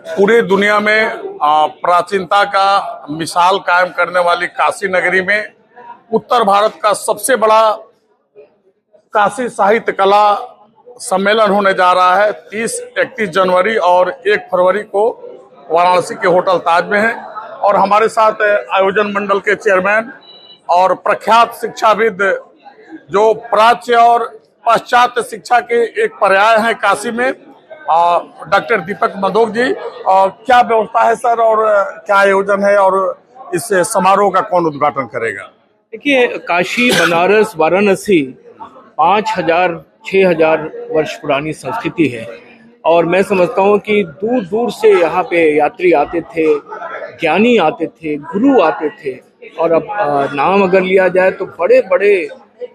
पूरी दुनिया में प्राचीनता का मिसाल कायम करने वाली काशी नगरी में उत्तर भारत का सबसे बड़ा काशी साहित्य कला सम्मेलन होने जा रहा है। 30-31 जनवरी और 1 फरवरी को वाराणसी के होटल ताज में है। और हमारे साथ आयोजन मंडल के चेयरमैन और प्रख्यात शिक्षाविद जो प्राच्य और पाश्चात्य शिक्षा के एक पर्याय हैं काशी में, डॉक्टर दीपक मदोक जी। क्या व्यवस्था है सर, और क्या आयोजन है, और इस समारोह का कौन उद्घाटन करेगा? देखिए, काशी, बनारस, वाराणसी 5000-6000 वर्ष पुरानी संस्कृति है और मैं समझता हूँ कि दूर दूर से यहाँ पे यात्री आते थे, ज्ञानी आते थे, गुरु आते थे। और अब नाम अगर लिया जाए तो बड़े बड़े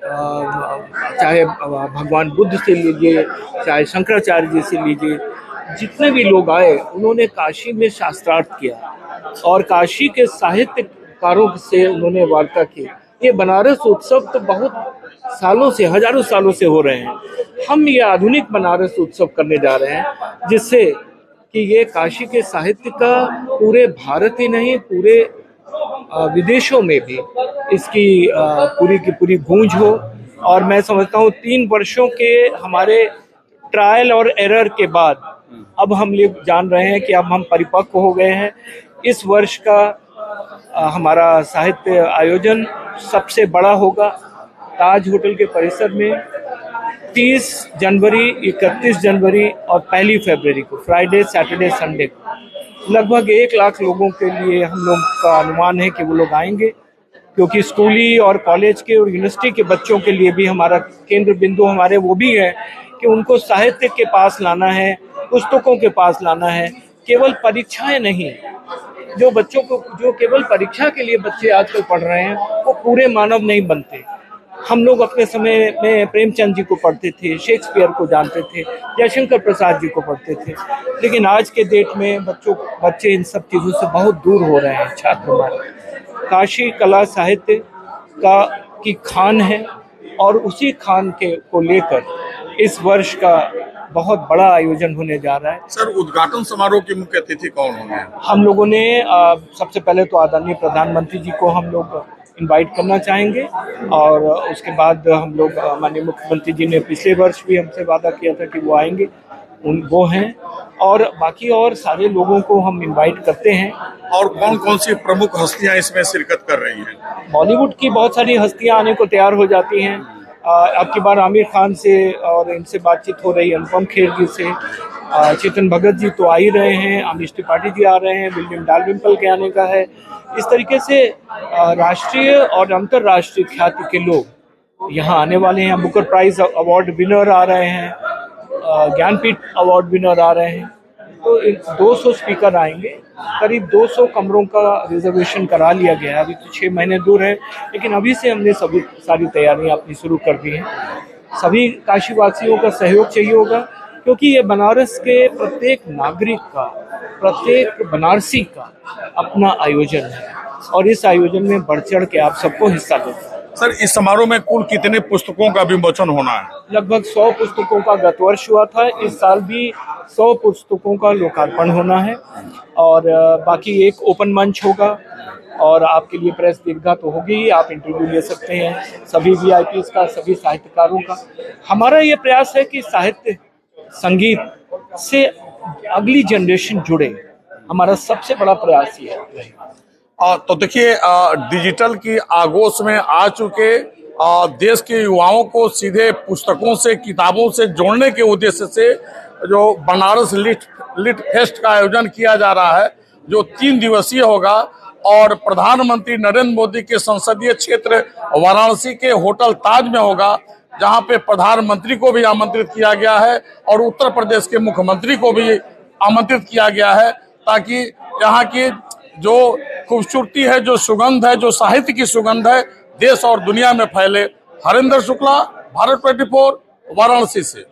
चाहे भगवान बुद्ध से लीजिए, चाहे शंकराचार्य जी से लीजिए, जितने भी लोग आए उन्होंने काशी में शास्त्रार्थ किया और काशी के साहित्यकारों से उन्होंने वार्ता की। ये बनारस उत्सव तो बहुत सालों से, हजारों सालों से हो रहे हैं। हम ये आधुनिक बनारस उत्सव करने जा रहे हैं जिससे कि ये काशी के साहित्य का पूरे भारत ही नहीं, पूरे विदेशों में भी इसकी पूरी की पूरी गूंज हो। और मैं समझता हूँ 3 वर्षों के हमारे ट्रायल और एरर के बाद अब हम लोग जान रहे हैं कि अब हम परिपक्व हो गए हैं। इस वर्ष का हमारा साहित्य आयोजन सबसे बड़ा होगा ताज होटल के परिसर में 30 जनवरी, 31 जनवरी और 1 फरवरी को, फ्राइडे, सैटरडे, संडे को लगभग 1 लाख लोगों के लिए हम लोग का अनुमान है कि वो लोग आएंगे, क्योंकि स्कूली और कॉलेज के और यूनिवर्सिटी के बच्चों के लिए भी हमारा केंद्र बिंदु हमारे वो भी है कि उनको साहित्य के पास लाना है, पुस्तकों के पास लाना है, केवल परीक्षाएं नहीं। जो बच्चों को, जो केवल परीक्षा के लिए बच्चे आजकल पढ़ रहे हैं वो पूरे मानव नहीं बनते। हम लोग अपने समय में प्रेमचंद जी को पढ़ते थे, शेक्सपियर को जानते थे, जयशंकर प्रसाद जी को पढ़ते थे, लेकिन आज के डेट में बच्चे इन सब चीज़ों से बहुत दूर हो रहे हैं। छात्र हमारे काशी कला साहित्य की खान है और उसी खान को लेकर इस वर्ष का बहुत बड़ा आयोजन होने जा रहा है। सर, उद्घाटन समारोह की मुख्य अतिथि कौन होंगे? हम लोगों ने सबसे पहले तो आदरणीय प्रधानमंत्री जी को हम लोग इनवाइट करना चाहेंगे और उसके बाद हम लोग, माननीय मुख्यमंत्री जी ने पिछले वर्ष भी हमसे वादा किया था कि वो आएंगे, वो हैं, और बाकी और सारे लोगों को हम इनवाइट करते हैं। और कौन कौन सी प्रमुख हस्तियां इसमें शिरकत कर रही हैं? बॉलीवुड की बहुत सारी हस्तियां आने को तैयार हो जाती हैं। अब की बार आमिर खान से और इनसे बातचीत हो रही है, अनुपम खेर जी से, चेतन भगत जी तो आ ही रहे हैं, अमीश त्रिपाठी जी आ रहे हैं, विलियम डालरिम्पल के आने का है। इस तरीके से राष्ट्रीय और अंतर्राष्ट्रीय ख्याति के लोग यहाँ आने वाले हैं। बुकर प्राइज अवार्ड विनर आ रहे हैं, ज्ञानपीठ अवार्ड विनर आ रहे हैं। तो 200 स्पीकर आएंगे, करीब 200 कमरों का रिजर्वेशन करा लिया गया है। अभी तो 6 महीने दूर है, लेकिन अभी से हमने सारी तैयारियां अपनी शुरू कर दी हैं। सभी काशीवासियों का सहयोग चाहिए होगा, क्योंकि ये बनारस के प्रत्येक नागरिक का, प्रत्येक बनारसी का अपना आयोजन है और इस आयोजन में बढ़ चढ़ के आप सबको हिस्सा देना है। सर, इस समारोह में कुल कितने पुस्तकों का विमोचन होना है? लगभग 100 पुस्तकों का गत वर्ष हुआ था, इस साल भी 100 पुस्तकों का लोकार्पण होना है और बाकी एक ओपन मंच होगा और आपके लिए प्रेस दीर्घा तो होगी ही, आप इंटरव्यू ले सकते हैं सभी VIPs का, सभी साहित्यकारों का। हमारा ये प्रयास है कि साहित्य, संगीत से अगली जनरेशन जुड़े, हमारा सबसे बड़ा प्रयास ये है। तो देखिए, डिजिटल की आगोश में आ चुके देश के युवाओं को सीधे पुस्तकों से, किताबों से जोड़ने के उद्देश्य से जो बनारस लिट फेस्ट का आयोजन किया जा रहा है, जो 3 दिवसीय होगा और प्रधानमंत्री नरेंद्र मोदी के संसदीय क्षेत्र वाराणसी के होटल ताज में होगा, जहां पे प्रधानमंत्री को भी आमंत्रित किया गया है और उत्तर प्रदेश के मुख्यमंत्री को भी आमंत्रित किया गया है, ताकि यहाँ की जो खूबसूरती है, जो सुगंध है, जो साहित्य की सुगंध है, देश और दुनिया में फैले। हरेंद्र शुक्ला, भारत 24, वाराणसी से।